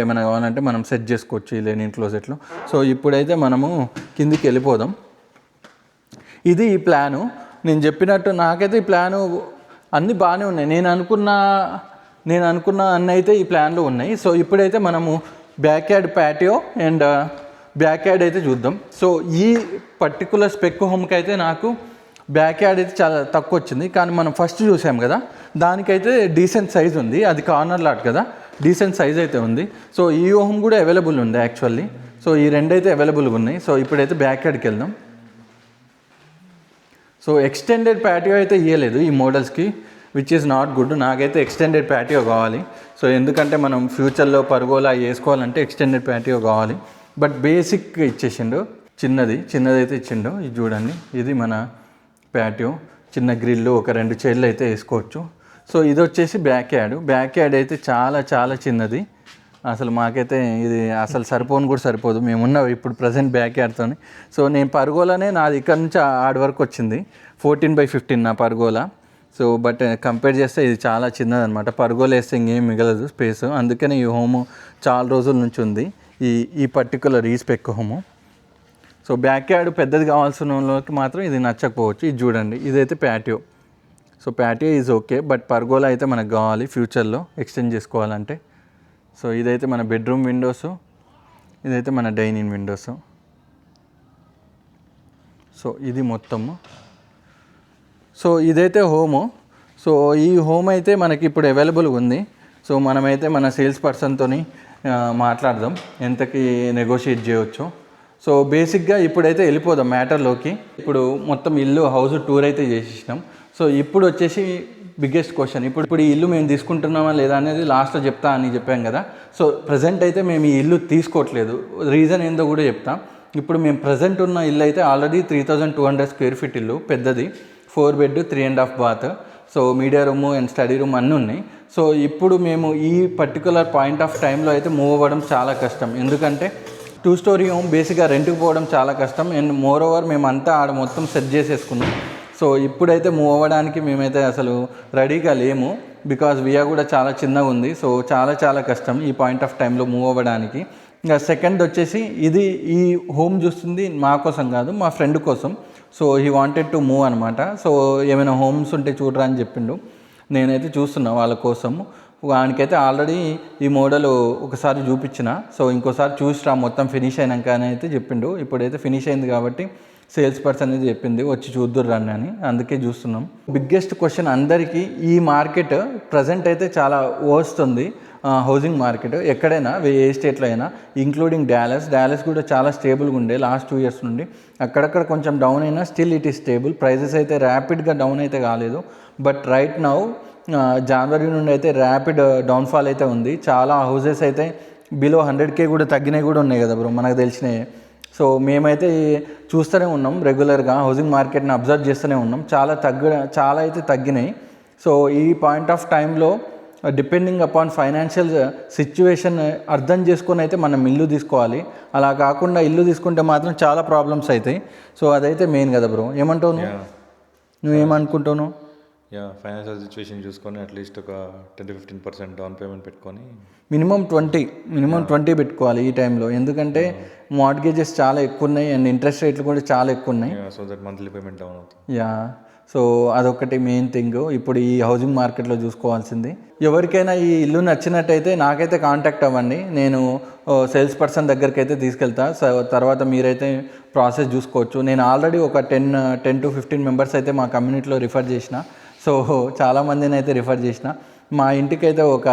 ఏమైనా కావాలంటే మనం సెట్ చేసుకోవచ్చు ఈ లెనిన్ క్లోజెట్లో. సో ఇప్పుడైతే మనము కిందికి వెళ్ళిపోదాం. ఇది ఈ ప్లాను. నేను చెప్పినట్టు నాకైతే ఈ ప్లాను అన్నీ బాగానే ఉన్నాయి. నేను అనుకున్న అన్నీ అయితే ఈ ప్లాన్లో ఉన్నాయి. సో ఇప్పుడైతే మనము back yard patio and back yard అయితే చూద్దాం. సో ఈ పర్టికులర్ స్పెక్ హోమ్కి అయితే నాకు బ్యాక్ యార్డ్ అయితే చాలా తక్కువ వచ్చింది. కానీ మనం ఫస్ట్ చూసాం కదా, దానికైతే డీసెంట్ సైజ్ ఉంది. అది కార్నర్ లాట్ కదా, డీసెంట్ సైజ్ అయితే ఉంది. సో ఈ హోమ్ కూడా అవైలబుల్ ఉంది యాక్చువల్లీ. సో ఈ రెండైతే అవైలబుల్గా ఉన్నాయి. సో ఇప్పుడైతే బ్యాక్ యార్డ్కి వెళ్దాం. సో ఎక్స్టెండెడ్ ప్యాటియో అయితే ఇవ్వలేదు ఈ మోడల్స్కి, విచ్ ఈజ్ నాట్ గుడ్. నాకైతే ఎక్స్టెండెడ్ ప్యాటియో కావాలి. సో ఎందుకంటే మనం ఫ్యూచర్లో పరుగోలా వేసుకోవాలంటే ఎక్స్టెండెడ్ ప్యాటియో కావాలి. బట్ బేసిక్ ఇచ్చేసిండు, చిన్నదైతే ఇచ్చిండు. ఇది చూడండి, ఇది మన ప్యాటియో. చిన్న గ్రిల్లు, ఒక 2 చైర్లు అయితే వేసుకోవచ్చు. సో ఇది వచ్చేసి బ్యాక్ యార్డ్ అయితే చాలా చాలా చిన్నది. అసలు మాకైతే ఇది అసలు సరిపోదు మేమున్న ఇప్పుడు ప్రజెంట్ బ్యాక్ యార్డ్తో. సో నేను పరుగోలానే నాది ఇక్కడ నుంచి ఆడ వరకు వచ్చింది, 14/15 నా పరుగోలా. సో బట్ కంపేర్ చేస్తే ఇది చాలా చిన్నదనమాట. పరుగోలు వేస్తే ఇంకేం మిగలదు స్పేస్. అందుకని ఈ హోము చాలా రోజుల నుంచి ఉంది, ఈ పర్టికులర్ ఈ spec home. So back yard పెద్దది కావాల్సిన వాళ్ళకి మాత్రం ఇది నచ్చకపోవచ్చు. ఇది చూడండి, ఇదైతే patio. So patio is okay, but పర్గోలా అయితే మనకు కావాలి ఫ్యూచర్లో ఎక్స్టెండ్ చేసుకోవాలంటే. సో ఇదైతే మన బెడ్రూమ్ విండోసు, ఇదైతే మన డైనింగ్ విండోసు. సో ఇది మొత్తము. సో ఇదైతే హోము. సో ఈ హోమ్ అయితే మనకి ఇప్పుడు అవైలబుల్గా ఉంది. సో మనమైతే మన సేల్స్ పర్సన్తో మాట్లాడదాం ఎంతకి నెగోషియేట్ చేయవచ్చు. సో బేసిక్గా ఇప్పుడైతే వెళ్ళిపోదాం మ్యాటర్లోకి. ఇప్పుడు మొత్తం హౌస్ టూర్ అయితే చేసేసినాం. సో ఇప్పుడు వచ్చేసి బిగ్గెస్ట్ క్వశ్చన్, ఇప్పుడు ఈ ఇల్లు మేము తీసుకుంటున్నామా లేదా అనేది లాస్ట్లో చెప్తా అని చెప్పాం కదా. సో ప్రజెంట్ అయితే మేము ఈ ఇల్లు తీసుకోవట్లేదు. రీజన్ ఏందో కూడా చెప్తాం. ఇప్పుడు మేము ప్రజెంట్ ఉన్న ఇల్లు అయితే ఆల్రెడీ 3200 square feet ఇల్లు, పెద్దది, 4 bed 3.5 bath. So media room and study room అన్నీ ఉన్నాయి. సో ఇప్పుడు మేము ఈ పర్టికులర్ పాయింట్ ఆఫ్ టైంలో అయితే మూవ్ అవ్వడం చాలా కష్టం. ఎందుకంటే 2 story హోమ్ బేసిక్గా రెంట్కి పోవడం చాలా కష్టం. అండ్ మోర్ ఓవర్ మేమంతా ఆడ మొత్తం సెట్ చేసేసుకున్నాం. సో ఇప్పుడైతే మూవ్ అవ్వడానికి మేమైతే అసలు రెడీగా లేము. బికాజ్ వియా కూడా చాలా చిన్నగా ఉంది. సో చాలా కష్టం ఈ పాయింట్ ఆఫ్ టైంలో మూవ్ అవ్వడానికి. ఇంకా సెకండ్ వచ్చేసి ఈ హోమ్ చూస్తుంది మా కోసం కాదు, మా ఫ్రెండ్ కోసం. So he wanted to move అనమాట. సో ఏమైనా హోమ్స్ ఉంటే చూడరా అని చెప్పిండు. నేనైతే చూస్తున్నా వాళ్ళ కోసం. వానికైతే ఆల్రెడీ ఈ మోడల్ ఒకసారి చూపించిన, సో ఇంకోసారి చూసిరా మొత్తం ఫినిష్ అయినాక అని అయితే చెప్పిండు. ఇప్పుడైతే ఫినిష్ అయింది కాబట్టి సేల్స్ పర్సన్ అనేది చెప్పింది వచ్చి చూద్దురు రండి అని, అందుకే చూస్తున్నాం. బిగ్గెస్ట్ క్వశ్చన్ అందరికీ, ఈ మార్కెట్ ప్రజెంట్ అయితే చాలా వస్తుంది హౌసింగ్ మార్కెట్ ఎక్కడైనా ఏ స్టేట్లో అయినా, ఇంక్లూడింగ్ డాలస్ కూడా చాలా స్టేబుల్గా ఉండే లాస్ట్ 2 years నుండి. అక్కడక్కడ కొంచెం డౌన్ అయినా still it is stable. Prices అయితే ర్యాపిడ్గా డౌన్ అయితే కాలేదు, బట్ రైట్ నౌ జనవరి నుండి అయితే ర్యాపిడ్ డౌన్ఫాల్ అయితే ఉంది. చాలా హౌసెస్ అయితే బిలో 100K కూడా తగ్గినవి కూడా ఉన్నాయి కదా బ్రో, మనకు తెలిసినవి. సో మేమైతే చూస్తూనే ఉన్నాం, రెగ్యులర్గా హౌసింగ్ మార్కెట్ని అబ్జర్వ్ చేస్తూనే ఉన్నాం. చాలా అయితే తగ్గినాయి. సో ఈ పాయింట్ ఆఫ్ టైంలో డిపెండింగ్ అపాన్ ఫైనాన్షియల్ సిచ్యువేషన్ అర్థం చేసుకొని అయితే మనం ఇల్లు తీసుకోవాలి. అలా కాకుండా ఇల్లు తీసుకుంటే మాత్రం చాలా ప్రాబ్లమ్స్ అవుతాయి. సో అదైతే మెయిన్ కదా బ్రో, ఏమంటావు నువ్వేమనుకుంటావు? ఫైనాన్షియల్ సిచ్యువేషన్ చూసుకొని అట్లీస్ట్ ఒక 10-15% డౌన్ పేమెంట్ పెట్టుకొని మినిమం 20 పెట్టుకోవాలి ఈ టైంలో. ఎందుకంటే మార్ట్గేజెస్ చాలా ఎక్కువ ఉన్నాయి అండ్ ఇంట్రెస్ట్ రేట్లు కూడా చాలా ఎక్కువ ఉన్నాయి. So that monthly payment down అవుతుంది. సో అదొకటి మెయిన్ థింగ్ ఇప్పుడు ఈ హౌసింగ్ మార్కెట్లో చూసుకోవాల్సింది. ఎవరికైనా ఈ ఇల్లు నచ్చినట్టయితే నాకైతే కాంటాక్ట్ అవ్వండి, నేను సేల్స్ పర్సన్ దగ్గరికి అయితే తీసుకెళ్తా. తర్వాత మీరైతే ప్రాసెస్ చూసుకోవచ్చు. నేను ఆల్రెడీ ఒక 10 to 15 మెంబర్స్ అయితే మా కమ్యూనిటీలో రిఫర్ చేసిన. సో చాలామందిని అయితే రిఫర్ చేసిన. మా ఇంటికైతే ఒక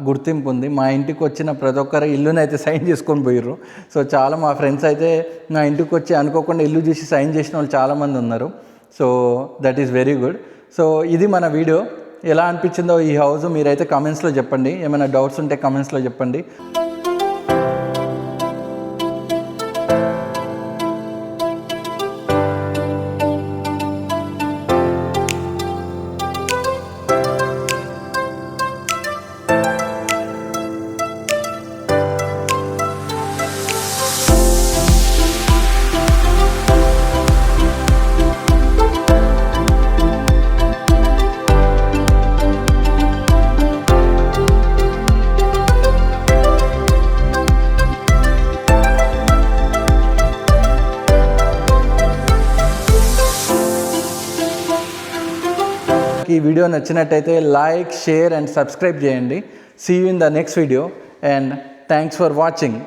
గుర్తింపు ఉంది. మా ఇంటికి వచ్చిన ప్రతి ఒక్కరు ఇల్లుని అయితే సైన్ చేసుకొని పోయిర్రు. సో చాలా మా ఫ్రెండ్స్ అయితే నా ఇంటికి వచ్చి అనుకోకుండా ఇల్లు చూసి సైన్ చేసిన వాళ్ళు చాలామంది ఉన్నారు. So that is very good. So ఇది మన వీడియో. ఎలా అనిపించిందో ఈ హౌస్ మీరైతే కమెంట్స్లో చెప్పండి. ఏమైనా డౌట్స్ ఉంటే కమెంట్స్లో చెప్పండి. ఈ వీడియో నచ్చినట్టయితే లైక్, షేర్ అండ్ సబ్స్క్రైబ్ చేయండి. See you in the next video and thanks for watching.